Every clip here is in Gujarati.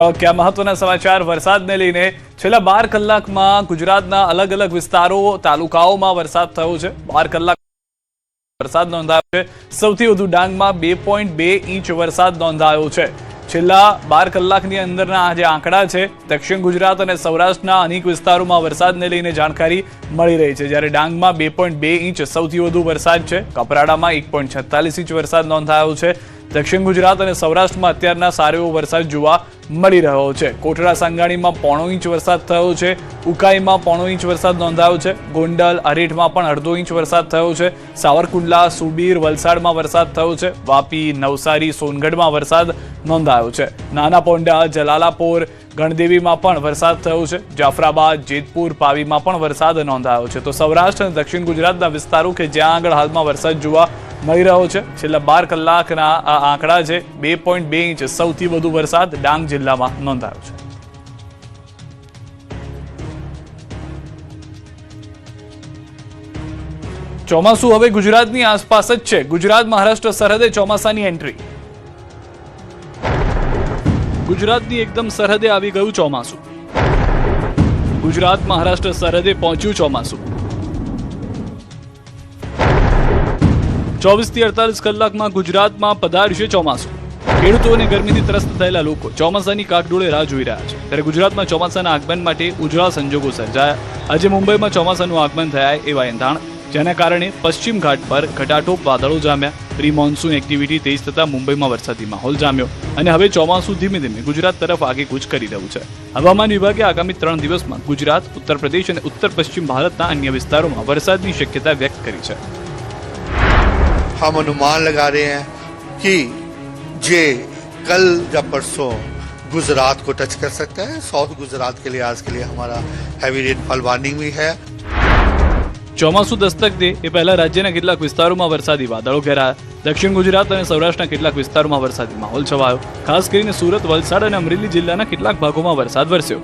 क्या महत्वના સમાચાર વરસાદને લઈને છેલ્લા 12 કલાકમાં ગુજરાતના અલગ અલગ વિસ્તારો તાલુકાઓમાં વરસાદ થયો છે। 12 કલાક વરસાદ નોંધાયો છે। સૌથી વધુ ડાંગમાં 2.2 ઇંચ વરસાદ નોંધાયો છે। છેલ્લા 12 કલાકની અંદરના આ જે આંકડા છે દક્ષિણ ગુજરાત અને સૌરાષ્ટ્રના અનેક વિસ્તારોમાં વરસાદને લઈને જાણકારી મળી રહી છે। જ્યારે ડાંગમાં 2.2 ઇંચ સૌથી વધુ વરસાદ છે। કપરાડામાં 1.46 ઇંચ વરસાદ નોંધાયો છે। દક્ષિણ ગુજરાત અને સૌરાષ્ટ્રમાં અત્યારના સારો એવો વરસાદ જોવા મળી રહ્યો છે। કોટડા સાંગાણીમાં 0.5 ઇંચ વરસાદ થયો છે। ઉકાઈમાં 0.5 ઇંચ વરસાદ નોંધાયો છે। ગોંડલ અરેઠમાં પણ 0.5 ઇંચ વરસાદ થયો છે। સાવરકુંડલા સુબીર વલસાડમાં વરસાદ થયો છે। વાપી નવસારી સોનગઢમાં વરસાદ નોંધાયો છે। નાના પોંડા જલાલાપોર ગણદેવીમાં પણ વરસાદ થયો છે। જાફરાબાદ જેતપુર પાવીમાં પણ વરસાદ નોંધાયો છે। તો સૌરાષ્ટ્ર અને દક્ષિણ ગુજરાતના વિસ્તારો કે જ્યાં આગળ હાલમાં વરસાદ જોવા મળી રહ્યો છે છેલ્લા 12 કલાકના આ આંકડા છે। 2.2 ઇંચ સૌથી વધુ વરસાદ ડાંગ જિલ્લામાં નોંધાયો છે। ચોમાસું હવે ગુજરાતની આસપાસ જ છે। ગુજરાત મહારાષ્ટ્ર સરહદે ચોમાસાની એન્ટ્રી। ગુજરાતની એકદમ સરહદે આવી ગયું ચોમાસું। ગુજરાત મહારાષ્ટ્ર સરહદે પહોંચ્યું ચોમાસું। 24 થી 48 કલાકમાં ગુજરાતમાં પધારશે ચોમાસું। ખેડૂતો અને ગરમીથી ત્રસ્ત થયેલા લોકો ચોમાસાની કાકડોળે રાહ જોઈ રહ્યા છે। ત્યારે ગુજરાતમાં ચોમાસાના આગમન માટે ઉજળા સંજોગો સર્જાયા। આજે મુંબઈમાં ચોમાસાનું આગમન થયા એવા એંધાણ, જેના કારણે પશ્ચિમ ઘાટ પર ઘટાટોપ વાદળો જામ્યા। પ્રી મોન્સૂન એક્ટિવિટી તેજ થતા મુંબઈમાં વરસાદી માહોલ જામ્યો અને હવે ચોમાસું ધીમે ધીમે ગુજરાત તરફ આગેકૂચ કરી રહ્યું છે। હવામાન વિભાગે આગામી 3 દિવસમાં ગુજરાત, ઉત્તર પ્રદેશ અને ઉત્તર પશ્ચિમ ભારતના અન્ય વિસ્તારોમાં વરસાદની શક્યતા વ્યક્ત કરી છે। हम अनुमान लगा रहे हैं कि ये कल या परसों गुजरात को टच कर सकता है। साउथ गुजरात के लिए आज के लिए हमारा हैवी रेनफॉल वार्निंग भी है। ચોમાસું દસ્તક દે એ પહેલા રાજ્યના કેટલાક વિસ્તારોમાં વરસાદી વાદળો ઘેરાયા। દક્ષિણ ગુજરાત અને સૌરાષ્ટ્રના કેટલાક વિસ્તારોમાં વરસાદી માહોલ છવાયો। ખાસ કરીને સુરત, વલસાડ અને અમરેલી જિલ્લાના કેટલાક ભાગોમાં વરસાદ વરસ્યો।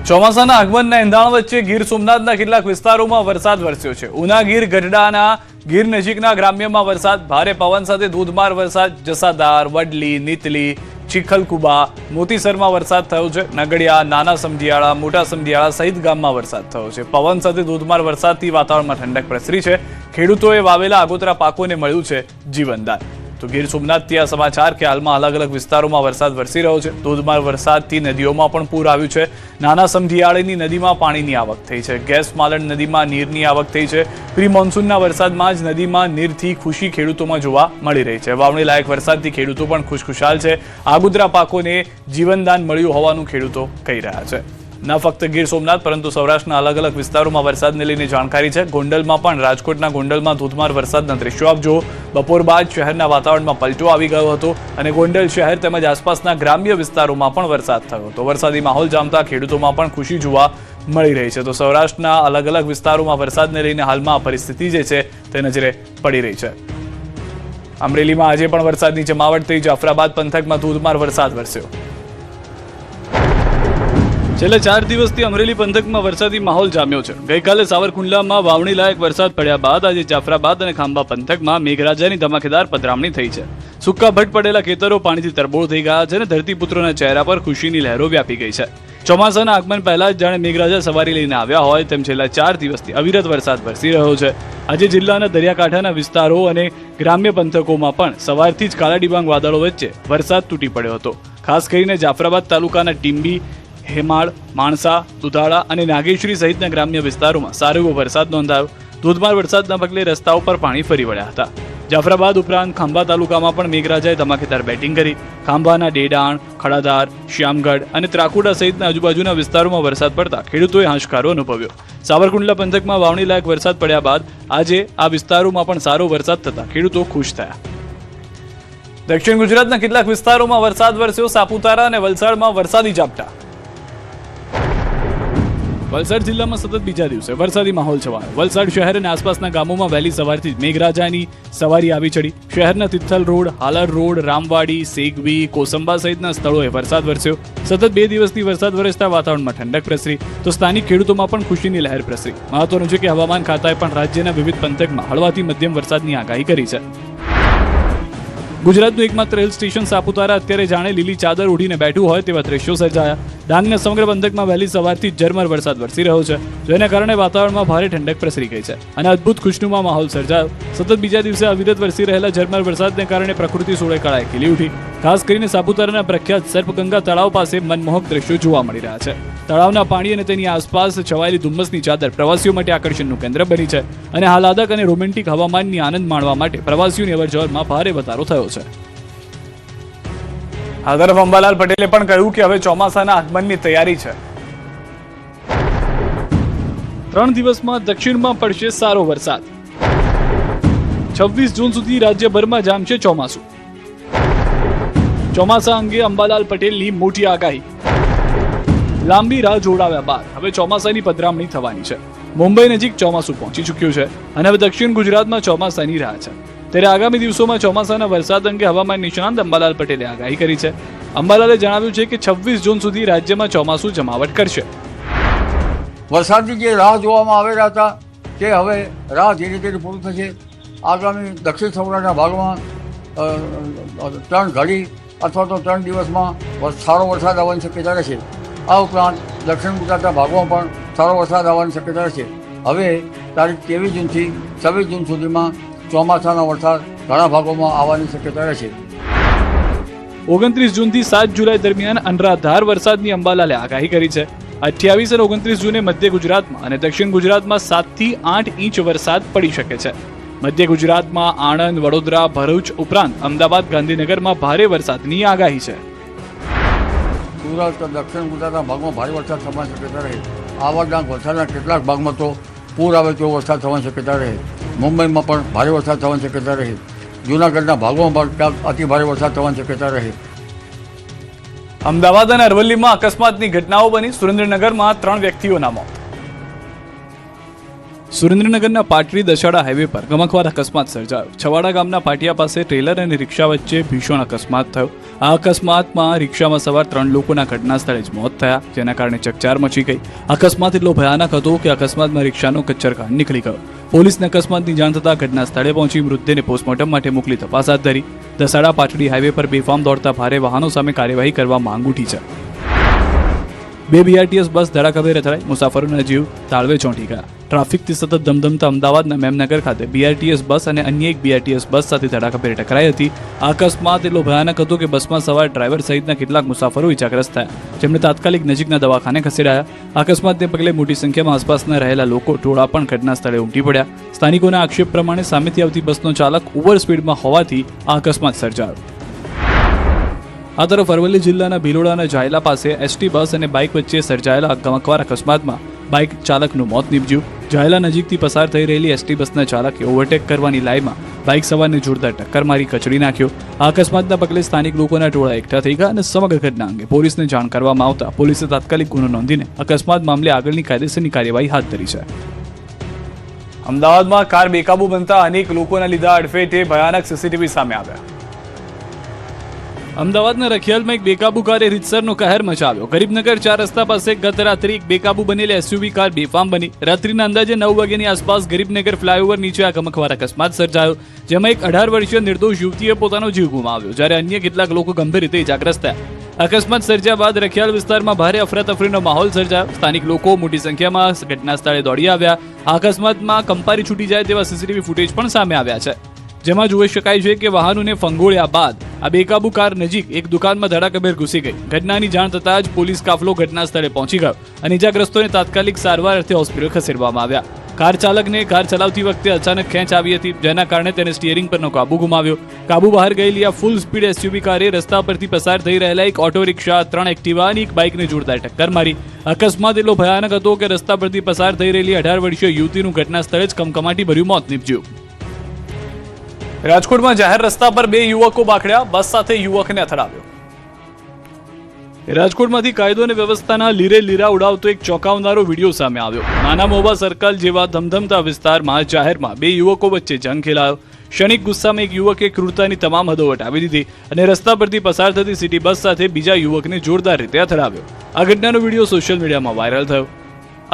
ચોમાસાના આગમનના એંધાણ વચ્ચે ગીર સોમનાથના કેટલાક વિસ્તારોમાં વરસાદ વરસ્યો છે। ઉના ગીર ગઢડાના ગીર નજીકના ગ્રામ્યમાં વરસાદ, ભારે પવન સાથે ધોધમાર વરસાદ જસાદાર, વડલી, નીતલી, ચીખલકુબા, મોતીસરમાં વરસાદ થયો છે। નગડિયા, નાના સમઢિયાળા, મોટા સમઢિયાળા સહિત ગામમાં વરસાદ થયો છે। પવન સાથે ધોધમાર વરસાદથી વાતાવરણમાં ઠંડક પ્રસરી છે। ખેડૂતોએ વાવેલા આગોતરા પાકોને મળ્યું છે જીવનદાન। તો ગીર સોમનાથથી આ સમાચાર કે હાલમાં અલગ અલગ વિસ્તારોમાં વરસાદ વરસી રહ્યો છે। ધોધમાર વરસાદથી નદીઓમાં પણ પૂર આવ્યું છે। નાના સમઢિયાળીની નદીમાં પાણીની આવક થઈ છે। ગેસ માલણ નદીમાં નીરની આવક થઈ છે। પ્રી મોન્સૂનના વરસાદમાં જ નદીમાં નીરથી ખુશી ખેડૂતોમાં જોવા મળી રહી છે। વાવણી લાયક વરસાદથી ખેડૂતો પણ ખુશખુશાલ છે। આગોતરા પાકોને જીવનદાન મળ્યું હોવાનું ખેડૂતો કહી રહ્યા છે। ન ફક્ત ગીર સોમનાથ પરંતુ સૌરાષ્ટ્રના અલગ અલગ વિસ્તારોમાં વરસાદને લઈને જાણકારી છે। ગોંડલમાં પણ રાજકોટના ગોંડલમાં ધોધમાર વરસાદના દ્રશ્યો આપ જુઓ। બપોર બાદ શહેરના વાતાવરણમાં પલટો આવી ગયો હતો અને ગોંડલ શહેર તેમજ આસપાસના ગ્રામ્ય વિસ્તારોમાં પણ વરસાદ થયો હતો। વરસાદી માહોલ જામતા ખેડૂતોમાં પણ ખુશી જોવા મળી રહી છે। તો સૌરાષ્ટ્રના અલગ અલગ વિસ્તારોમાં વરસાદને લઈને હાલમાં આ પરિસ્થિતિ જે છે તે નજરે પડી રહી છે। અમરેલીમાં આજે પણ વરસાદની જમાવટ થઈ। જાફરાબાદ પંથકમાં ધોધમાર વરસાદ વરસ્યો। છેલ્લા 4 દિવસથી અમરેલી પંથકમાં વરસાદી માહોલ જામ્યો છે। ગઈકાલે સાવરકુંડલામાં વાવણી લાયક વરસાદ પડ્યા બાદ આજે જાફરાબાદ અને ખાંભા પંથકમાં મેઘરાજાની ધમાકેદાર પધરામણી થઈ છે। સૂકા ભટ પડેલા ખેતરો પાણીથી તરબોળ થઈ ગયા છે અને ધરતીપુત્રોના ચહેરા પર ખુશીની લહેરો વ્યાપી ગઈ છે। ચોમાસાના આગમન પહેલા જ જાણે મેઘરાજા સવારી લઈને આવ્યા હોય તેમ છેલ્લા 4 દિવસથી અવિરત વરસાદ વરસી રહ્યો છે। આજે જિલ્લાના દરિયાકાંઠાના વિસ્તારો અને ગ્રામ્ય પંથકોમાં પણ સવારથી જ કાળા ડિબાંગ વાદળો વચ્ચે વરસાદ તૂટી પડ્યો હતો। ખાસ કરીને જાફરાબાદ તાલુકાના ટીંબી, હેમાળ, માણસા, દુધાળા અને નાગેશ્વરી સહિતના ગ્રામ્ય વિસ્તારોમાં સારો એવો વરસાદ નોંધાયો। ધોધમાર વરસાદના પગલે રસ્તાઓ પર પાણી ફરી વળ્યા હતા। જાફરાબાદ ઉપરાંત ખાંભા તાલુકામાં પણ મેઘરાજાએ ધમાકેદાર બેટિંગ કરી। ખાંભાના ડેડાણ, ખડાધાર, શ્યામગઢ અને ત્રાકુડા સહિતના આજુબાજુના વિસ્તારોમાં વરસાદ પડતા ખેડૂતોએ હાશકારો અનુભવ્યો। સાવરકુંડલા પંથકમાં વાવણી લાયક વરસાદ પડ્યા બાદ આજે આ વિસ્તારોમાં પણ સારો વરસાદ થતા ખેડૂતો ખુશ થયા। દક્ષિણ ગુજરાતના કેટલાક વિસ્તારોમાં વરસાદ વરસ્યો। સાપુતારા અને વલસાડમાં વરસાદી ઝાપટા। વલસાડ જિલ્લામાં સતત બીજા દિવસે વરસાદી માહોલ છવાયો। વલસાડ શહેર અને આસપાસના ગામોમાં વહેલી સવારથી જ મેઘરાજાની સવારી આવી ચડી। શહેરના તિથલ રોડ, હાલર રોડ, રામવાડી, સેગવી, કોસંબા સહિતના સ્થળોએ વરસાદ વરસ્યો। સતત 2 દિવસથી વરસાદ વરસતા વાતાવરણમાં ઠંડક પ્રસરી તો સ્થાનિક ખેડૂતોમાં પણ ખુશીની લહેર પ્રસરી। મહત્વનું છે કે હવામાન ખાતાએ પણ રાજ્યના વિવિધ પંથકમાં હળવાથી મધ્યમ વરસાદની આગાહી કરી છે। ગુજરાતનું એકમાત્ર હિલ સ્ટેશન સાપુતારા અત્યારે જાણે લીલી ચાદર ઓઢીને બેઠું હોય તેવા દ્રશ્યો સર્જાયા. ડાંગના સમગ્ર પંથકમાં વહેલી સવારથી ઝરમર વરસાદ વરસી રહ્યો છે, જેના કારણે વાતાવરણમાં ભારે ઠંડક પ્રસરી ગઈ છે અને અદ્ભુત ખુશનુમા માહોલ સર્જાયો. સતત બીજા દિવસે અવિરત વરસી રહેલા ઝરમર વરસાદને કારણે પ્રકૃતિ સોળે કળાએ ખીલી ઉઠી. ખાસ કરીને સાપુતારાના પ્રખ્યાત સર્પગંગા તળાવ પાસે મનમોહક દ્રશ્યો જોવા મળી રહ્યા છે. તળાવના પાણી અને તેની આસપાસ છવાયેલી ધુમ્મસની ચાદર પ્રવાસીઓ માટે આકર્ષણનું કેન્દ્ર બની છે અને આહલાદક અને રોમેન્ટિક હવામાનની આનંદ માણવા માટે પ્રવાસીઓની અવરજવરમાં ભારે વધારો થયો છે. આ તરફ અંબાલાલ પટેલે પણ કહ્યું કે હવે ચોમાસાના આગમનની તૈયારી છે. 3 દિવસમાં દક્ષિણમાં પડશે સારો વરસાદ. 26 જૂન સુધી રાજ્યભરમાં જામશે ચોમાસું. ચોમાસા અંગે અંબાલાલ પટેલની મોટી આગાહી. લાંબી રાહ જોડાવ્યા બાદ હવે ચોમાસાની પધરામણી થવાની છે. મુંબઈ નજીક ચોમાસું પહોંચી ચૂક્યું છે અને હવે દક્ષિણ ગુજરાતમાં ચોમાસાની રાહ છે. ત્યારે આગામી દિવસોમાં ચોમાસાના વરસાદ અંગે હવામાન નિષ્ણાંત અંબાલાલ પટેલે આગાહી કરી છે. અંબાલાલે જણાવ્યું છે કે 26 જૂન સુધી રાજ્યમાં ચોમાસું જમાવટ કરશે. વરસાદની જે રાહ જોવામાં આવેલા હતા તે હવે રાહ ધીરે ધીરે પૂરું થશે. આગામી દક્ષિણ સૌરાષ્ટ્રના ભાગમાં 3 ઘડી અથવા તો 3 દિવસમાં સારો વરસાદ આવવાની શક્યતા રહેશે. આ ઉપરાંત દક્ષિણ ગુજરાતના ભાગોમાં પણ સારો વરસાદ આવવાની શક્યતા રહેશે. હવે તારીખ 23 જૂનથી 26 જૂન સુધીમાં ચોમાસાનો વરસાદ ઘણા ભાગોમાં આવવાની શક્યતા રહેશે. 29 જૂનથી 7 જુલાઈ દરમિયાન અનરાધાર વરસાદની અંબાલાલે આગાહી કરી છે. 28 અને 29 જૂને મધ્ય ગુજરાતમાં અને દક્ષિણ ગુજરાતમાં 7 થી 8 ઇંચ વરસાદ પડી શકે છે. મધ્ય ગુજરાતમાં આણંદ, વડોદરા, ભરૂચ ઉપરાંત અમદાવાદ, ગાંધીનગરમાં ભારે વરસાદની આગાહી છે. સુરત, દક્ષિણ ગુજરાતના ભાગમાં ભારે વરસાદ થવાની શક્યતા રહે. આવકના વરસાદના કેટલાક ભાગમાં તો પૂર આવે તેવો વરસાદ થવાની શક્યતા રહે. મુંબઈમાં પણ ભારે વરસાદ થવાની શક્યતા રહે. જૂનાગઢના ભાગોમાં પણ ક્યાંક અતિ ભારે વરસાદ થવાની શક્યતા રહે. અમદાવાદ અને અરવલ્લીમાં અકસ્માતની ઘટનાઓ બની. સુરેન્દ્રનગરમાં 3 વ્યક્તિઓના મોત. સુરેન્દ્રનગરના પાટડી દશાડા હાઈવે પર ગમખ્વાર અકસ્માત સર્જાયો. છવાડા ગામના પાટિયા પાસે ટ્રેલર અને રિક્ષા વચ્ચે ભીષણ અકસ્માત થયો. આ અકસ્માતમાં રિક્ષામાં સવાર 3 લોકોના ઘટના સ્થળે જ મોત થયા, જેના કારણે ચકચાર મચી ગઈ. અકસ્માત એટલો ભયાનક હતો કે અકસ્માતમાં રિક્ષાનો કચ્ચરઘાટ નીકળી ગયો. પોલીસને અકસ્માતની જાણ થતાં ઘટના સ્થળે પહોંચી મૃતદેહને પોસ્ટમોર્ટમ માટે મોકલી તપાસ હાથ ધરી. દસાડા પાટડી હાઈવે પર બેફામ દોડતા ભારે વાહનો સામે કાર્યવાહી કરવા માંગ ઉઠી છે. 2 BRTS બસ ધડાકાભેર અથડાઈ. મુસાફરોના જીવ તાળવે ચોંટી ગયા. ટ્રાફિકથી સતત ધમધમતા અમદાવાદના મેમનગર ખાતે BRTS બસ અને અન્ય એક BRTS બસ સાથે ધડાકાભેર ટકરાઈ હતી. આ અકસ્માત એટલો ભયાનક હતો કે બસમાં સવાર ડ્રાઈવર સહિતના કેટલાક મુસાફરો ઇજાગ્રસ્ત થયા, જેમણે તાત્કાલિક નજીકના દવાખાને ખસેડાયા. અકસ્માતને પગલે મોટી સંખ્યામાં આસપાસના રહેલા લોકો ટોળા પણ ઘટના સ્થળે ઉમટી પડ્યા. સ્થાનિકોના આક્ષેપ પ્રમાણે સામેથી આવતી બસનો ચાલક ઓવર સ્પીડમાં હોવાથી આ અકસ્માત સર્જાયો. આ તરફ અરવલ્લી જિલ્લાના ભિલોડાના જાયલા પાસે ST બસ અને બાઇક વચ્ચે સર્જાયેલા ગમખ્વાર અકસ્માતમાં બાઇક ચાલકનું મોત નીપજ્યું. જાયલા નજીકથી પસાર થઈ રહેલી ST બસના ચાલકે ઓવરટેક કરવાની લાઈમાં બાઇક સવારને જોરદાર ટક્કર મારી કચડી નાખ્યો. આ અકસ્માતના પગલે સ્થાનિક લોકોના ટોળા એકઠા થઈ ગયા અને સમગ્ર ઘટના અંગે પોલીસને જાણ કરવામાં આવતા પોલીસે તાત્કાલિક ગુનો નોંધીને અકસ્માત મામલે આગળની કાયદેસરની કાર્યવાહી હાથ ધરી છે. અમદાવાદમાં કાર બેકાબુ બનતા અનેક લોકોના લીધા અડફેટે ભયાનક CCTV સામે આવ્યા. અમદાવાદના રખિયાલમાં એક બેકાબુ કારે રીતસરનો કહેર મચાવ્યો. ગરીબનગર 4 રસ્તા પાસે ગત રાત્રે એક બેકાબુ બનેલી SUV કાર બેફામ બની. રાત્રિના અંદાજે 9 વાગ્યાની આસપાસ ગરીબનગર ફ્લાયઓવર નીચે આ ગમખ્વાર અકસ્માત સર્જાયો, જેમાં એક 18 વર્ષીય નિર્દોષ યુવતીએ પોતાનો જીવ ગુમાવ્યો, જ્યારે અન્ય કેટલાક લોકો ગંભીર રીતે ઇજાગ્રસ્ત થયા. અકસ્માત સર્જ્યા બાદ રખિયાલ વિસ્તારમાં ભારે અફરાતફરીનો માહોલ સર્જાયો. સ્થાનિક લોકો મોટી સંખ્યામાં ઘટના સ્થળે દોડી આવ્યા. આ અકસ્માતમાં કંપારી છૂટી જાય તેવા CCTV ફૂટેજ પણ સામે આવ્યા છે, જેમાં જોઈ શકાય છે કે વાહનોને ફંગોળ્યા બાદ આ બેકાબુ કાર નજીક એક દુકાનમાં ધડાકાભેર ઘૂસી ગઈ. ઘટનાની જાણ થતાં જ પોલીસ કાફલો ઘટના સ્થળે પહોંચી ગયો અને ઇજાગ્રસ્તોને તાત્કાલિક સારવાર અર્થે હોસ્પિટલ ખસેડવામાં આવ્યા. કાર ચાલકને કાર ચલાવતી વખતે અચાનક ખેંચ આવી હતી, જેના કારણે તેને સ્ટીયરિંગ પરનો કાબુ ગુમાવ્યો. કાબુ બહાર ગયેલી આ ફૂલ સ્પીડ SUV કારે રસ્તા પરથી પસાર થઈ રહેલા એક ઓટો રિક્ષા, 3 એક્ટિવા અને એક બાઇકને જોરદાર ટક્કર મારી. અકસ્માત એટલો ભયાનક હતો કે રસ્તા પરથી પસાર થઈ રહેલી 18 વર્ષીય યુવતીનું ઘટના સ્થળે જ કમકમાટી ભર્યું મોત નીપજ્યું. રાજકોટમાં જાહેર રસ્તા પર 2 યુવકો બાખડ્યા. બસ સાથે યુવકને અથડાવ્યો. રાજકોટમાંથી કાયદો અને વ્યવસ્થાના લીરા ઉડાવતો એક ચોંકાવનારો વિડીયો સામે આવ્યો. નાના મોવા સર્કલ જેવા ધમધમતા વિસ્તારમાં જાહેરમાં 2 યુવકો વચ્ચે જંગ ખેલાયો. ક્ષણિક ગુસ્સામાં એક યુવકે ક્રૂરતાની તમામ હદો વટાવી દીધી અને રસ્તા પરથી પસાર થતી સિટી બસ સાથે બીજા યુવકને જોરદાર રીતે અથડાવ્યો. આ ઘટનાનો વિડીયો સોશિયલ મીડિયામાં વાયરલ થયો.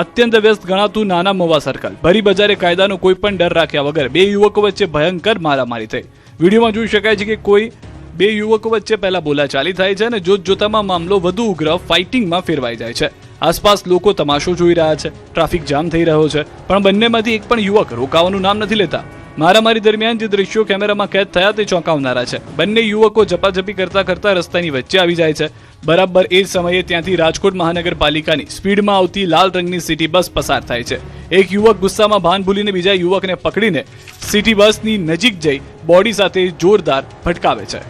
અત્યંત વ્યસ્ત ગણાતું નાના મોવા સર્કલ ભરી બજારે કાયદાનો કોઈ પણ ડર રાખ્યા વગર 2 યુવકો વચ્ચે ભયંકર મારામારી થઈ. વિડીયોમાં જોઈ શકાય છે કે કોઈ બે યુવકો વચ્ચે પહેલા બોલાચાલી થાય છે અને જોતજોતામાં મામલો વધુ ઉગ્ર ફાઇટિંગમાં ફેરવાઈ જાય છે. આસપાસ લોકો તમાશો જોઈ રહ્યા છે, ટ્રાફિક જામ થઈ રહ્યો છે, પણ બંનેમાંથી એક પણ યુવક રોકાવાનું નામ નથી લેતા. મારામારી દરમિયાન જે દ્રશ્યો કેમેરામાં કેદ થયા તે ચોંકાવનારા છે. બંને યુવકો ઝપાઝપી કરતા કરતા રસ્તાની વચ્ચે આવી જાય છે. બરાબર એ જ સમયે ત્યાંથી રાજકોટ મહાનગરપાલિકાની સ્પીડમાં આવતી લાલ રંગની સિટી બસ પસાર થાય છે. એક યુવક ગુસ્સામાં ભાન ભૂલીને બીજા યુવકને પકડીને સિટી બસની નજીક જઈ બોડી સાથે જોરદાર ભટકાવે છે.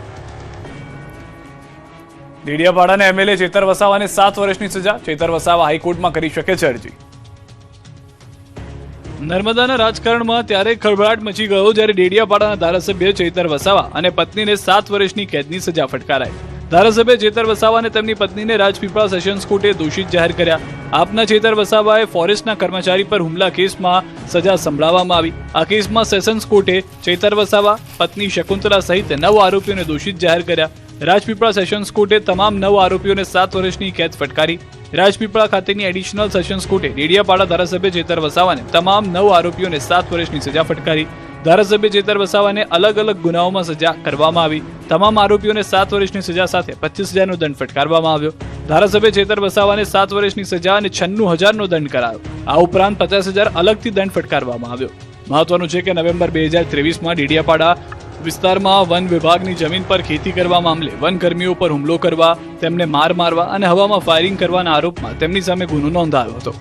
ડેડિયાપાડાના એમએલએ ચેતર વસાવાને 7 વર્ષની સજા. ચેતર વસાવા હાઈકોર્ટમાં કરી શકે છે અરજી. નર્મદાના રાજકારણમાં ત્યારે ખળભળાટ મચી ગયો જ્યારે ડેડિયાપાડાના ધારાસભ્ય ચેતર વસાવા અને પત્નીને 7 વર્ષની કેદની સજા ફટકારાઈ. ધારાસભ્ય ચેતર વસાવા અને તેમની પત્નીને રાજપીપળા સેશન્સ કોર્ટે દોષિત જાહેર કર્યા. આપના ચેતર વસાવાએ ફોરેસ્ટના કર્મચારી પર હુમલા કેસમાં સજા સંભળાવવામાં આવી. આ કેસમાં સેશન્સ કોર્ટે ચેતર વસાવા, પત્ની શકુંતલા સહિત 9 આરોપીઓને દોષિત જાહેર કર્યા. રાજપીપળા સેશન્સ કોર્ટે તમામ 9 આરોપીઓને 7 વર્ષની કેદ ફટકારી. રાજપીપળા ખાતેની એડિશનલ સેશન્સ કોર્ટે ડેડિયાપાડા ધારાસભ્ય ચેતર વસાવાને તમામ 9 આરોપીઓને 7 વર્ષની સજા ફટકારી. ધારાસભ્ય ચેતર વસાવાને અલગ અલગ ગુનાઓમાં સજા કરવામાં આવી. તમામ આરોપીઓને 7 વર્ષની સજા સાથે 25,000નો દંડ ફટકારવામાં આવ્યો. ધારાસભ્ય ચેતર વસાવાને 7 વર્ષની સજા અને 96,000નો દંડ કરાયો. આ ઉપરાંત 50,000 અલગથી દંડ ફટકારવામાં આવ્યો. મહત્વનું છે કે નવેમ્બર 2023માં ડેડિયાપાડા વિસ્તારમાં વન વિભાગની જમીન પર ખેતી કરવા મામલે વનકર્મીઓ પર હુમલો કરવા, તેમને મારવા અને હવામાં ફાયરિંગ કરવાના આરોપમાં તેમની સામે ગુનો નોંધાયો હતો.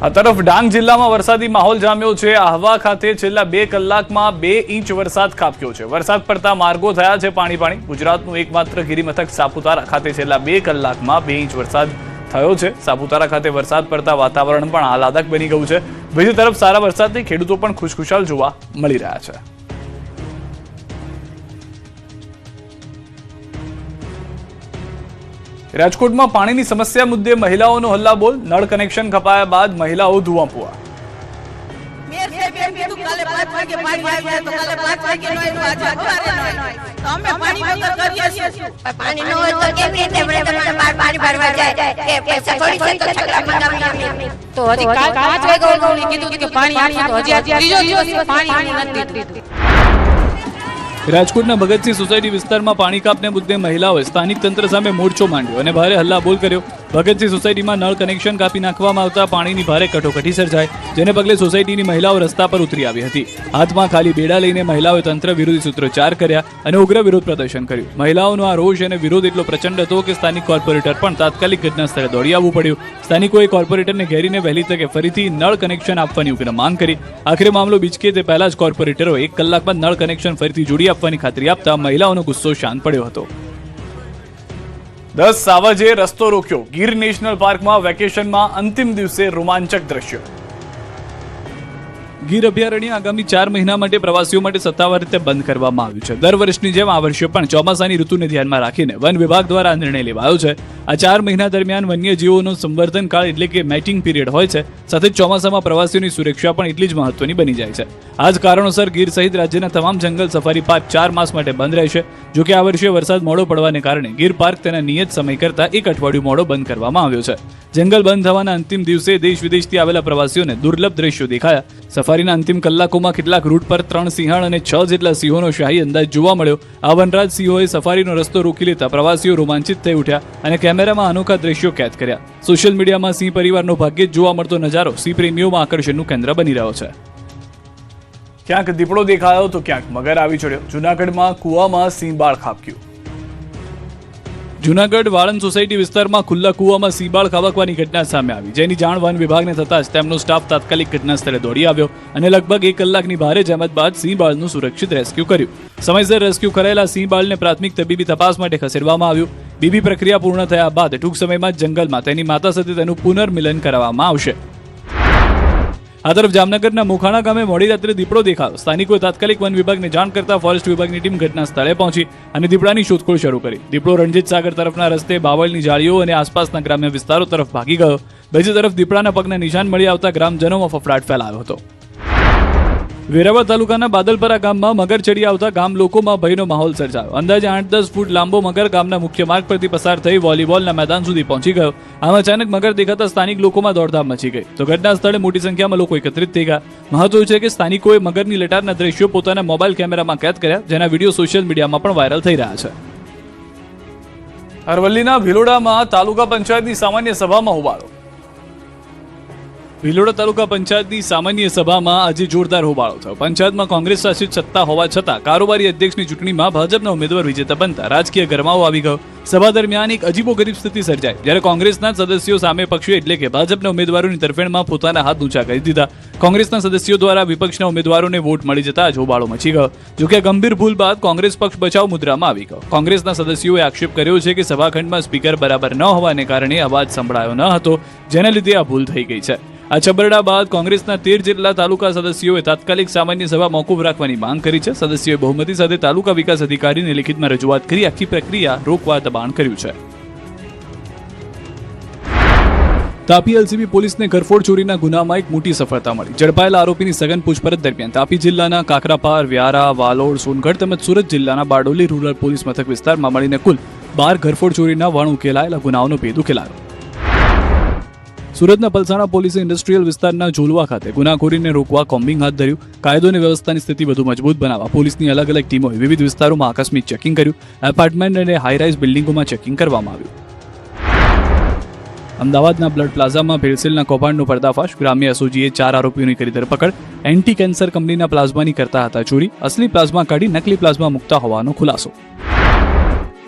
આ તરફ ડાંગ જિલ્લામાં વરસાદી માહોલ જામ્યો છે. આહવા ખાતે છેલ્લા 2 કલાકમાં 2 ઇંચ વરસાદ ખાબક્યો છે. વરસાદ પડતા માર્ગો થયા છે પાણી. ગુજરાતનું એકમાત્ર ગિરિમથક સાપુતારા ખાતે છેલ્લા 2 કલાકમાં 2 ઇંચ વરસાદ થયો છે. સાપુતારા ખાતે વરસાદ પડતા વાતાવરણ પણ આહલાદક બની ગયું છે. બીજી તરફ સારા વરસાદથી ખેડૂતો પણ ખુશખુશાલ જોવા મળી રહ્યા છે. રાજકોટમાં પાણીની સમસ્યા મુદ્દે મહિલાઓનો હલ્લાબોલ. નળ કનેક્શન કપાયા બાદ મહિલાઓ ધુઆપુઆ. રાજકોટના ભગતસિંહ સોસાયટી વિસ્તારમાં પાણી કાપને મુદ્દે મહિલાઓએ સ્થાનિક તંત્ર સામે મોરચો માંડ્યો અને ભારે હલ્લાબોલ કર્યો. ભગતસિંહ સોસાયટીમાં નળ કનેક્શન કાપી નાખવામાં આવતા પાણીની ભારે કટોકટી સર્જાઈ, જેને પગલે સોસાયટીની મહિલાઓ રસ્તા પર ઉતરી આવી હતી. હાથમાં ખાલી બેડા લઈને મહિલાઓએ તંત્ર વિરોધી સૂત્રોચ્ચાર કર્યા અને ઉગ્ર વિરોધ પ્રદર્શન કર્યું. મહિલાઓનો આ રોષ અને વિરોધ એટલો પ્રચંડ હતો કે સ્થાનિક કોર્પોરેટર પણ તાત્કાલિક ઘટના સ્થળે દોડી આવવું પડ્યું. સ્થાનિકોએ કોર્પોરેટરને ઘેરીને વહેલી તકે ફરીથી નળ કનેક્શન આપવાની ઉગ્ર માંગ કરી. આખરે મામલો બીચકે તે પહેલા જ કોર્પોરેટરો 1 કલાક બાદ નળ કનેક્શન ફરીથી જોડી આપવાની ખાતરી આપતા મહિલાઓનો ગુસ્સો શાંત પડ્યો હતો. 10 સાવજે રસ્તો રોક્યો. ગીર નેશનલ પાર્કમાં વેકેશનમાં અંતિમ દિવસે રોમાંચક દ્રશ્યો. ગીર અભયારણ્ય આગામી 4 મહિના માટે પ્રવાસીઓ માટે સત્તાવાર રીતે બંધ કરવામાં આવ્યું છે. દર વર્ષની જેમ આ વર્ષે પણ ચોમાસાની ઋતુને ધ્યાનમાં રાખીને વન વિભાગ દ્વારા આ નિર્ણય લેવાયો છે. આ 4 મહિના દરમિયાન વન્યજીવોનો સંવર્ધન કાળ એટલે કે મેટિંગ પીરિયડ હોય છે. સાથે જ ચોમાસામાં પ્રવાસીઓની સુરક્ષા પણ એટલી જ મહત્વની બની જાય છે. આ જ કારણોસર ગીર સહિત રાજ્યના તમામ જંગલ સફારી પાર્ક 4 માસ માટે બંધ રહેશે. જો કે આ વર્ષે વરસાદ મોડો પડવાને કારણે ગીર પાર્ક તેના નિયત સમય કરતા 1 અઠવાડિયું મોડો બંધ કરવામાં આવ્યો છે. જંગલ બંધ થવાના અંતિમ દિવસે દેશ વિદેશથી આવેલા પ્રવાસીઓને દુર્લભ દ્રશ્યો દેખાયા. સફારીના અંતિમ કલાકોમાં કેટલાક રૂટ પર 3 સિંહણ અને 6 જેટલા સિંહોનો શાહી અંદાજ જોવા મળ્યો. આ વનરાજ સિંહોએ સફારીનો રસ્તો રોકી લેતા પ્રવાસીઓ રોમાંચિત થઈ ઉઠ્યા અને કેમેરામાં અનોખા દ્રશ્યો કેદ કર્યા. સોશિયલ મીડિયામાં સિંહ પરિવારનો ભાગ્યે જ જોવા મળતો નજારો સિંહ પ્રેમીઓમાં આકર્ષણનું કેન્દ્ર બની રહ્યો છે. ક્યાંક દીપડો દેખાયો તો ક્યાંક મગર આવી ચડ્યો. જૂનાગઢમાં કુવામાં સિંહ બાળ ખાબક્યું. જૂનાગઢ વાળંદ સોસાયટી વિસ્તારમાં ખુલ્લા કૂવામાં સિંહબાળ ખાબકવાની ઘટના સામે આવી, જેની જાણ વન વિભાગને થતાં જ તેમનો સ્ટાફ તાત્કાલિક ઘટના સ્થળે દોડી આવ્યો અને લગભગ 1 કલાકની ભારે જહેમત બાદ સિંહબાળનું સુરક્ષિત રેસ્ક્યુ કર્યું. સમયસર રેસ્ક્યુ કરાયેલા સિંહબાળને પ્રાથમિક તબીબી તપાસ માટે ખસેડવામાં આવ્યું. બીબી પ્રક્રિયા પૂર્ણ થયા બાદ ટૂંક સમયમાં જ જંગલમાં તેની માતા સાથે તેનું પુનર્મિલન કરાવવામાં આવશે. આ તરફ જામનગરના મોખાણા ગામે મોડી રાત્રે દીપડો દેખાયો. સ્થાનિકોએ તાત્કાલિક વન વિભાગને જાણ કરતા ફોરેસ્ટ વિભાગની ટીમ ઘટના સ્થળે પહોંચી અને દીપડાની શોધખોળ શરૂ કરી. દીપડો રણજીત સાગર તરફના રસ્તે બાવળની જાળીઓ અને આસપાસના ગ્રામ્ય વિસ્તારો તરફ ભાગી ગયો. બીજી તરફ દીપડાના પગના નિશાન મળી આવતા ગ્રામજનોમાં ફફડાટ ફેલાયો હતો. વેરાવળ તાલુકાના બાદલપરા ગામમાં મગર ચડી આવતા ગામ લોકોમાં ભયનો માહોલ સર્જાયો. અંદાજે 8-10 ફૂટ લાંબો મગર ગામના મુખ્ય માર્ગ પરથી પસાર થઈ વોલીબોલના મેદાન સુધી પહોંચી ગયો. આમ અચાનક મગર દેખાતા સ્થાનિક લોકોમાં દોડધામ મચી ગઈ. તો ઘટના સ્થળે મોટી સંખ્યામાં લોકો એકત્રિત થઈ ગયા. મહત્વનું છે કે સ્થાનિકોએ મગરની લટારના દ્રશ્યો પોતાના મોબાઈલ કેમેરામાં કેદ કર્યા, જેના વિડીયો સોશિયલ મીડિયામાં પણ વાયરલ થઈ રહ્યા છે. અરવલ્લીના ભિલોડામાં તાલુકા પંચાયતની સામાન્ય સભામાં હોબાળો. ભિલોડા તાલુકા પંચાયતની સામાન્ય સભામાં આજે જોરદાર હોબાળો થયો. પંચાયતમાં કોંગ્રેસ શાસિત સત્તા હોવા છતાં કારોબારી અધ્યક્ષની ચૂંટણીમાં ભાજપના ઉમેદવાર વિજેતા બનતા રાજકીય ગરમાવો આવી ગયો. સભા દરમિયાન એક અજીબોગરીબ સ્થિતિ સર્જાઈ, જ્યારે કોંગ્રેસના સદસ્યો સામે પક્ષે એટલે કે ભાજપના ઉમેદવારોની તરફેણમાં પોતાના હાથ ઊંચા કરી દીધા. કોંગ્રેસના સદસ્યો દ્વારા વિપક્ષના ઉમેદવારોને વોટ મળી જતા જ હોબાળો મચી ગયો. જોકે ગંભીર ભૂલ બાદ કોંગ્રેસ પક્ષ બચાવ મુદ્રામાં આવી ગયો. કોંગ્રેસના સદસ્યોએ આક્ષેપ કર્યો છે કે સભાખંડમાં સ્પીકર બરાબર ન હોવાને કારણે અવાજ સંભળાયો ન હતો, જેના લીધે આ ભૂલ થઈ ગઈ છે. આ છબરડા બાદ કોંગ્રેસના 13 જેટલા તાલુકા સદસ્યોએ તાત્કાલિક સામાન્ય સભા મોકૂફ રાખવાની માંગ કરી છે. સદસ્યોએ બહુમતી સાથે તાલુકા વિકાસ અધિકારીને લેખિતમાં રજૂઆત કરી આખી પ્રક્રિયા રોકવા દબાણ કર્યું છે. તાપી એલસીબી પોલીસને ઘરફોડ ચોરીના ગુનામાં એક મોટી સફળતા મળી. ઝડપાયેલા આરોપીની સઘન પૂછપરછ દરમિયાન તાપી જિલ્લાના કાકરાપાર, વ્યારા, વાલોડ, સોનગઢ તેમજ સુરત જિલ્લાના બારડોલી રૂરલ પોલીસ મથક વિસ્તારમાં મળીને કુલ 12 ઘરફોડ ચોરીના વણ ઉકેલાયેલા ગુનાઓનો ભેદ ઉકેલાયો. સુરતના પલસાણા પોલીસે ઇન્ડસ્ટ્રીયલ વિસ્તારના ઝોલવા ખાતે ગુનાખોરીને રોકવા કોમ્બિંગ હાથ ધર્યું. કાયદો અને વ્યવસ્થાની સ્થિતિ વધુ મજબૂત બનાવવા પોલીસની અલગ અલગ ટીમોએ વિવિધ વિસ્તારોમાં આકસ્મિક ચેકિંગ કર્યું. એપાર્ટમેન્ટ અને હાઈરાઇઝ બિલ્ડિંગોમાં ચેકિંગ કરવામાં આવ્યું. અમદાવાદના બ્લડ પ્લાઝામાં ભેળસેળના કૌભાંડનો પર્દાફાશ. ગ્રામ્ય એસઓજીએ 4 આરોપીઓની કરી ધરપકડ. એન્ટી કેન્સર કંપનીના પ્લાઝમાની કરતા હતા ચોરી. અસલી પ્લાઝમા કાઢી નકલી પ્લાઝમા મૂકતા હોવાનો ખુલાસો.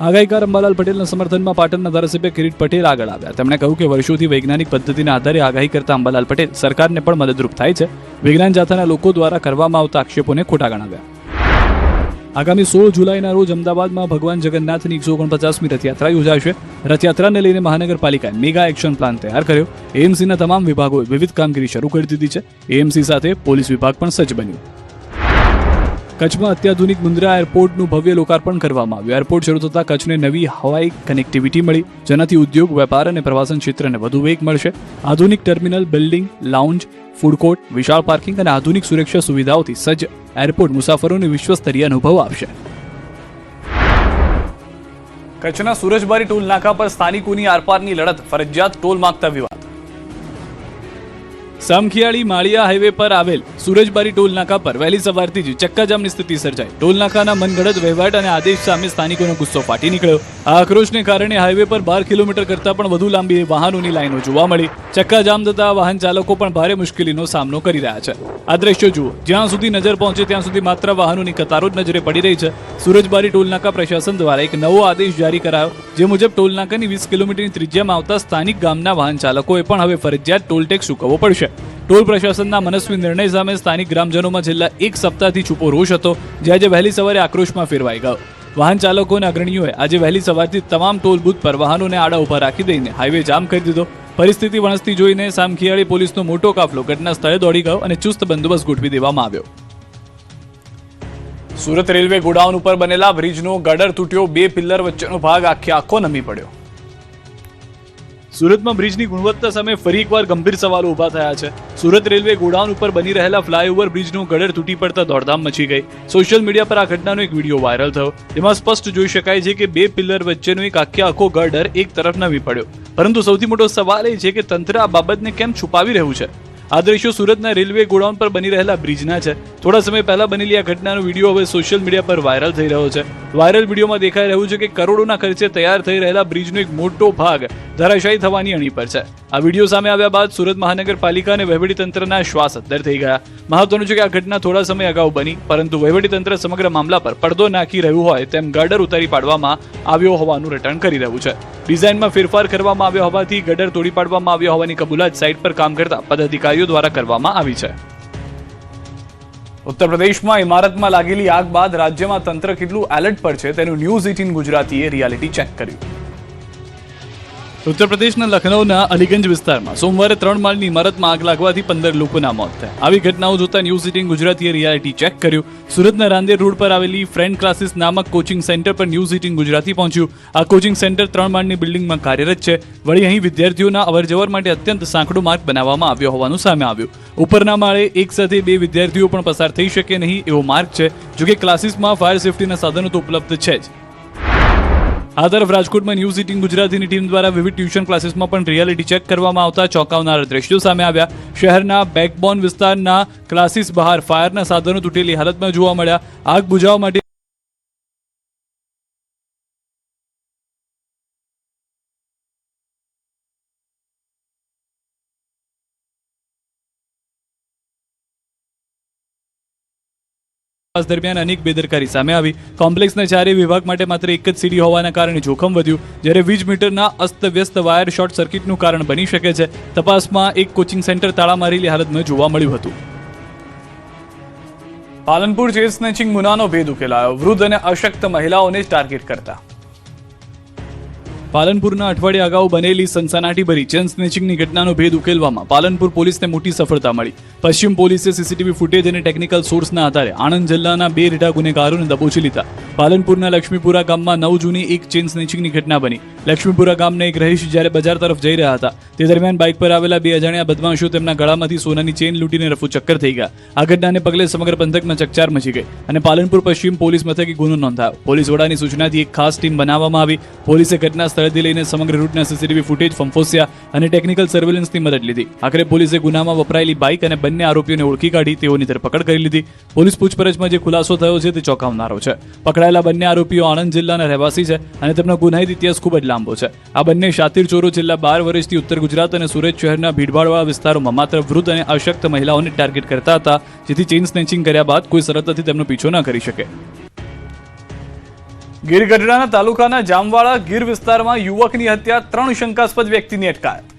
આગાહીકાર અંબાલાલ પટેલના સમર્થનમાં પાટણના ધારાસભ્ય કિરીટ પટેલ આગળ આવ્યા. તેમણે કહ્યું કે વર્ષોથી વૈજ્ઞાનિક પદ્ધતિના આધારે આગાહી કરતા અંબાલાલ પટેલ સરકારને પણ મદદરૂપ થાય છે. વિજ્ઞાન જાથાના લોકો દ્વારા કરવામાં આવતા આક્ષેપોને ખોટા ગણાવ્યા. આગામી 16 જુલાઈના રોજ અમદાવાદમાં ભગવાન જગન્નાથની 149મી રથયાત્રા યોજાશે. રથયાત્રાને લઈને મહાનગરપાલિકાએ મેગા એક્શન પ્લાન તૈયાર કર્યો. એએમસીના તમામ વિભાગોએ વિવિધ કામગીરી શરૂ કરી દીધી છે. એએમસી સાથે પોલીસ વિભાગ પણ સજ્જ બન્યું. કચ્છમાં અત્યાધુનિક મુન્દ્રા એરપોર્ટનું ભવ્ય લોકાર્પણ કરવામાં આવ્યું. એરપોર્ટ શરૂ થતાં કચ્છને નવી હવાઈ કનેક્ટિવિટી મળી, જેનાથી ઉદ્યોગ, વેપાર અને પ્રવાસન ક્ષેત્રને વધુ વેગ મળશે. આધુનિક terminal, building, lounge, food court, વિશાળ પાર્કિંગ અને આધુનિક સુરક્ષા સુવિધાઓથી સજ્જ એરપોર્ટ મુસાફરોને વિશ્વસ્તરીય અનુભવ આપશે. કચ્છના સુરજબારી ટોલ નાકા પર સ્થાનિકોની આરપારની લડત, ફરજિયાત ટોલ માંગતા વિવાદ. સામખિયાળી માળિયા હાઈવે પર આવેલ સુરજબારી ટોલ નાકા પર વહેલી સવારથી જ ચક્કાજામની સ્થિતિ સર્જાઈ. ટોલ નાકાના મનગઢત વહીવટ અને આદેશ સામે સ્થાનિકોનો ગુસ્સો ફાટી નીકળ્યો. આ આક્રોશને કારણે હાઈવે પર 12 કિલોમીટર કરતાં પણ વધુ લાંબી વાહનોની લાઈનો જોવા મળી. ચક્કાજામ થતા વાહન ચાલકો પણ ભારે મુશ્કેલીનો સામનો કરી રહ્યા છે. આ દ્રશ્યો જુઓ. જ્યાં સુધી નજર પહોંચે ત્યાં સુધી માત્ર વાહનોની કતારો જ નજરે પડી રહી છે. સુરજબારી ટોલ નાકા પ્રશાસન દ્વારા એક નવો આદેશ જારી કરાયો, જે મુજબ ટોલ નાકાની 20 કિલોમીટરની ત્રિજ્યામાં આવતા સ્થાનિક ગામના વાહન ચાલકોએ પણ હવે ફરજિયાત ટોલ ટેક્સ ચૂકવવો પડશે. ટોલ પ્રશાસનના મનસ્વી નિર્ણય સામે સ્થાનિક ગ્રામજનોમાં છેલ્લા એક સપ્તાહથી છૂપો રોષ હતો, જે આજે વહેલી સવારે આક્રોશમાં ફેરવાઈ ગયો. વાહન ચાલકો અને અગ્રણીઓએ આજે વહેલી સવારથી તમામ ટોલ બૂથ પર વાહનોને આડા ઉભા રાખી દઈને હાઈવે જામ કરી દીધો. પરિસ્થિતિ વણસતી જોઈને સામખિયાળી પોલીસનો મોટો કાફલો ઘટના સ્થળે દોડી ગયો અને ચુસ્ત બંદોબસ્ત ગોઠવી દેવામાં આવ્યો. સુરત રેલવે ગોડાઉન ઉપર બનેલા બ્રિજનો ગડર તૂટ્યો. 2 પિલ્લર વચ્ચેનો ભાગ આખો નમી પડ્યો. સુરતમાં બ્રિજની ગુણવત્તા સામે ફરી એકવાર ગંભીર સવાલો ઉભા થયા છે. સુરત રેલવે ગોડાઉન ઉપર બની રહેલા ફ્લાયઓવર બ્રિજનો ગડર તૂટી પડતા દોડધામ મચી ગઈ. સોશિયલ મીડિયા પર આ ઘટનાનો એક વિડીયો વાયરલ થયો, જેમાં સ્પષ્ટ જોઈ શકાય છે કે 2 પિલ્લર વચ્ચેનો એક આખો ગડર એક તરફ નમી પડ્યો. પરંતુ સૌથી મોટો સવાલ એ છે કે તંત્ર આ બાબતને કેમ છુપાવી રહ્યું છે. આ દ્રશ્યો સુરતના રેલવે ગોડાઉન પર બની રહેલા બ્રિજના છે. થોડા સમય પહેલા બનેલી આ ઘટનાનો વિડીયો હવે સોશિયલ મીડિયા પર વાયરલ થઈ રહ્યો છે. વાયરલ વિડીયોમાં દેખાઈ રહ્યું છે કે કરોડોના ખર્ચે તૈયાર થઈ રહેલા બ્રિજનો એક મોટો ભાગ ધરાશાયી થવાની અણી પર છે. આ વિડીયો સામે આવ્યા બાદ સુરત મહાનગરપાલિકા અને વહીવટીતંત્રના શ્વાસ અદ્ધર થઈ ગયા. મહત્વનું છે કે આ ઘટના થોડા સમય અગાઉ બની, પરંતુ વહીવટીતંત્ર સમગ્ર મામલા પર પડદો નાખી રહ્યું હોય તેમ ગડર ઉતારી પાડવામાં આવ્યો હોવાનું રટણ કરી રહ્યું છે. ડિઝાઇનમાં ફેરફાર કરવામાં આવ્યો હોવાથી ગડર તોડી પાડવામાં આવ્યો હોવાની કબૂલાત સાઇટ પર કામ કરતા પદાધિકારીઓ દ્વારા કરવામાં આવી છે. ઉત્તર પ્રદેશમાં ઇમારતમાં લાગેલી આગ બાદ રાજ્યમાં તંત્ર કેટલું એલર્ટ પર છે તેનું ન્યૂઝ 18 ગુજરાતીએ રિયાલિટી ચેક કર્યું. ઉત્તર પ્રદેશના લખનૌના અલીગંજ વિસ્તારમાં સોમવારે 3 માળની ઇમારતમાં આગ લાગવાથી 15 લોકોના મોત થયા. આવી ઘટનાઓ જોતા ન્યૂઝ 18 ગુજરાતીએ રિયાલિટી ચેક કર્યું. સુરતના રાંદેર રોડ પર આવેલી ફ્રેન્ડ ક્લાસીસ નામક કોચિંગ સેન્ટર પર ન્યૂઝ 18 ગુજરાતી પહોંચ્યું. આ કોચિંગ સેન્ટર 3 માળની બિલ્ડિંગમાં કાર્યરત છે. વળી અહીં વિદ્યાર્થીઓના અવરજવર માટે અત્યંત સાંકડો માર્ગ બનાવવામાં આવ્યો હોવાનું સામે આવ્યું. ઉપરના માળે એક સાથે 2 વિદ્યાર્થીઓ પણ પસાર થઈ શકે નહીં એવો માર્ગ છે. જોકે ક્લાસીસમાં ફાયર સેફટીના સાધનો તો ઉપલબ્ધ છે જ. આ તરફ રાજકોટમાં ન્યૂઝ 18 ગુજરાતીની ટીમ દ્વારા વિવિધ ટ્યુશન ક્લાસીસમાં પણ રિયાલિટી ચેક કરવામાં આવતા ચોંકાવનારા દ્રશ્યો સામે આવ્યા. શહેરના બેકબોન વિસ્તારના ક્લાસીસ બહાર ફાયરના સાધનો તૂટેલી હાલતમાં જોવા મળ્યા. આગ બુઝાવવા માટે દરમિયાન અનેક બેદરકારી સામે આવી. કોમ્પ્લેક્સના ચારેય વિભાગ માટે માત્ર એક જ સીડી હોવાના કારણે જોખમ વધ્યું, જ્યારે વીજ મીટરના અસ્તવ્યસ્ત વાયર શોર્ટ સર્કિટનું કારણ બની શકે છે. તપાસમાં એક કોચિંગ સેન્ટર તાળા મારેલી હાલતમાં જોવા મળ્યું હતું. પાલનપુર ચેન સ્નેચિંગ ગુનાનો ભેદ ઉકેલાયો. વૃદ્ધ અને અશક્ત મહિલાઓને ટાર્ગેટ કરતા પાલનપુરના અઠવાડિયા અગાઉ બનેલી સનસનાટીભરી ચેન સ્નેચિંગની ઘટનાનો ભેદ ઉકેલવામાં પાલનપુર પોલીસને મોટી સફળતા મળી. પશ્ચિમ પોલીસે સીસીટીવી ફૂટેજ અને ટેકનિકલ સોર્સના આધારે આણંદ જિલ્લાના 2 રીઢા ગુનેગારોને દબોચી લીધા. પાલનપુરના લક્ષ્મીપુરા ગામમાં 9 જૂની એક ચેન સ્નેચિંગની ઘટના બની. લક્ષ્મીપુરા ગામના એક રહીશ જ્યારે બજાર તરફ જઈ રહ્યા હતા તે દરમિયાન બાઇક પર આવેલા 2 અજાણ્યા બદમાશો તેમના ગળામાંથી સોનાની ચેન લૂંટીને રફુચક્કર થઈ ગયા. આ ઘટનાને પગલે સમગ્ર પંથકમાં ચકચાર મચી ગઈ અને પાલનપુર પશ્ચિમ પોલીસ મથકે ગુનો નોંધાયો. પોલીસ વડાની સૂચનાથી એક ખાસ ટીમ બનાવવામાં આવી. પોલીસે ઘટના સ્થળેથી લઈને સમગ્ર રૂટના સીસીટીવી ફૂટેજ ફંફોસ્યા અને ટેકનિકલ સર્વેલન્સની મદદ લીધી. આખરે પોલીસે ગુનામાં વપરાયેલી બાઇક અને બંને આરોપીઓને ઓળખી કાઢી તેઓની ધરપકડ કરી લીધી. પોલીસ પૂછપરછમાં જે ખુલાસો થયો છે તે ચોંકાવનારો છે. પકડાયેલા બંને આરોપીઓ આણંદ જિલ્લાના રહેવાસી છે અને તેમનો ગુનાહિત ઇતિહાસ ખૂબ જ લાંબો છે. આ બંને શાતીર ચોરો છેલ્લા 12 વર્ષથી ઉત્તર ગુજરાત અને સુરત શહેરના ભીડભાડવાળા વિસ્તારોમાં માત્ર વૃદ્ધ અને અશક્ત મહિલાઓને ટાર્ગેટ કરતા હતા, જેથી ચેઇન સ્નેચિંગ કર્યા બાદ કોઈ સરળતાથી તેમનો પીછો ન કરી શકે. ગીર ગઢડાના તાલુકાના જામવાળા ગીર વિસ્તારમાં યુવકની હત્યા, 3 શંકાસ્પદ વ્યક્તિની અટકાયત.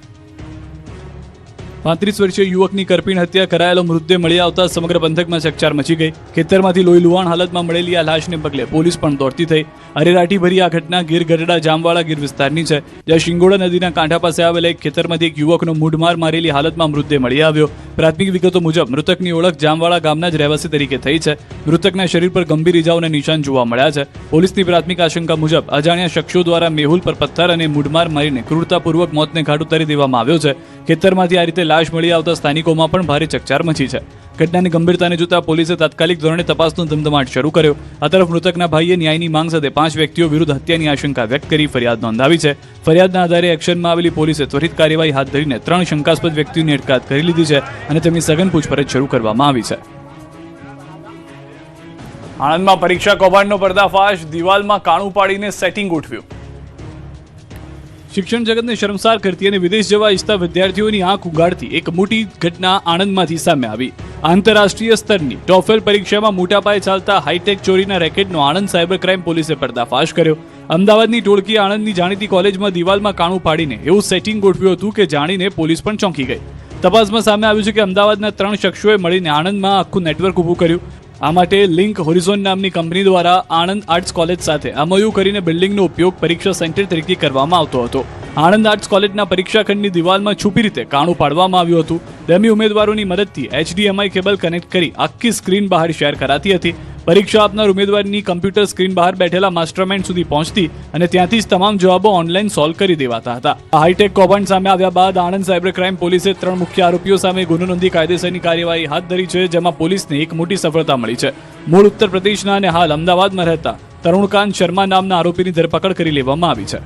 35 વર્ષીય યુવકની કરપીણ હત્યા કરાયેલો મૃતદેહ મળી આવતા સમગ્ર પંથકમાં ચકચાર મચી ગઈ. ખેતરમાંથી લોહી લુહાણ હાલતમાં મળેલી આ લાશને પગલે પોલીસ પણ દોડતી થઈ. અરેરાટી ભરી આ ઘટના ગીર ગઢડા જામવાળા ગીર વિસ્તારની છે, જ્યાં શિંગોડા નદીના કાંઠા પાસે આવેલા એક ખેતરમાંથી એક યુવકનો મૂઢમાર મારેલી હાલતમાં મૃતદેહ મળી આવ્યો. પ્રાથમિક વિગતો મુજબ મૃતકની ઓળખ જામવાળા ગામના જ રહેવાસી તરીકે થઈ છે. મૃતકના શરીર પર ગંભીર ઇજાઓના નિશાન જોવા મળ્યા છે. પોલીસની પ્રાથમિક આશંકા મુજબ અજાણ્યા શખ્સો દ્વારા મેહુલ પર પથ્થર અને મૂઢમાર મારીને ક્રૂરતાપૂર્વક મોતને ઘાટ ઉતારી દેવામાં આવ્યો છે. ખેતરમાંથી આ રીતે લાશ મળી આવતા સ્થાનિકોમાં પણ ભારે ચકચાર મચી છે. ઘટનાની ગંભીરતાને જોતા પોલીસે તાત્કાલિક ધોરણે તપાસનો ધમધમાટ શરૂ કર્યો. આ તરફ મૃતકના ભાઈએ ન્યાયની માંગ સાથે 5 વ્યક્તિઓ વિરુદ્ધ હત્યાની આશંકા વ્યક્ત કરી ફરિયાદ નોંધાવી છે. ફરિયાદના આધારે એક્શનમાં આવેલી પોલીસે ત્વરિત કાર્યવાહી હાથ ધરીને 3 શંકાસ્પદ વ્યક્તિઓની અટકાયત કરી લીધી છે અને તેમની સઘન પૂછપરછ શરૂ કરવામાં આવી છે. આણંદમાં પરીક્ષા કૌભાંડનો પર્દાફાશ, દિવાલમાં કાણું પાડીને સેટિંગ ગોઠવ્યું. શિક્ષણ જગતને શર્મસાર કરતી અને વિદેશ જવા ઈચ્છતા વિદ્યાર્થીઓની આંખ ઉગાડતી એક મોટી ઘટના આણંદમાંથી સામે આવી. આંતરરાષ્ટ્રીય સ્તરની ટોફેલ પરીક્ષામાં મોટા પાયે ચાલતા હાઈટેક ચોરીના રેકેટનો આણંદ સાયબર ક્રાઇમ પોલીસે પર્દાફાશ કર્યો. અમદાવાદની ટોળકીએ આણંદની જાણીતી કોલેજમાં દિવાલમાં કાણું પાડીને એવું સેટિંગ ગોઠવ્યું હતું કે જાણીને પોલીસ પણ ચોંકી ગઈ. તપાસમાં સામે આવ્યું છે કે અમદાવાદના 3 શખ્સોએ મળીને આણંદમાં આખું નેટવર્ક ઊભું કર્યું. આ માટે લિંક હોરિઝોન નામની કંપની દ્વારા આણંદ આર્ટ્સ કોલેજ સાથે MOU કરીને બિલ્ડિંગનો ઉપયોગ પરીક્ષા સેન્ટર તરીકે કરવામાં આવતો હતો. આણંદ આર્ટ્સ કોલેજના પરીક્ષા ખંડની દિવાલમાં છુપી રીતે કાણું પાડવામાં આવ્યું હતું. ડમી ઉમેદવારોની મદદથી HDMI કેબલ કનેક્ટ કરી આખી સ્ક્રીન બહાર શેર કરાતી હતી. પરીક્ષા આપનાર ઉમેદવારની કમ્પ્યુટર સ્ક્રીન બહાર બેઠેલા માસ્ટરમાઇન્ડ સુધી પહોંચતી અને ત્યાંથી જ તમામ જવાબો ઓનલાઈન સોલ્વ કરી દેવાતા હતા. આ હાઈટેક કૌભાંડ સામે આવ્યા બાદ આણંદ સાયબર ક્રાઇમ પોલીસે 3 મુખ્ય આરોપીઓ સામે ગુનો નોંધી કાયદેસરની કાર્યવાહી હાથ ધરી છે, જેમાં પોલીસને એક મોટી સફળતા મળી છે. મૂળ ઉત્તર પ્રદેશના અને હાલ અમદાવાદમાં રહેતા તરુણકાંત શર્મા નામના આરોપીની ધરપકડ કરી લેવામાં આવી છે.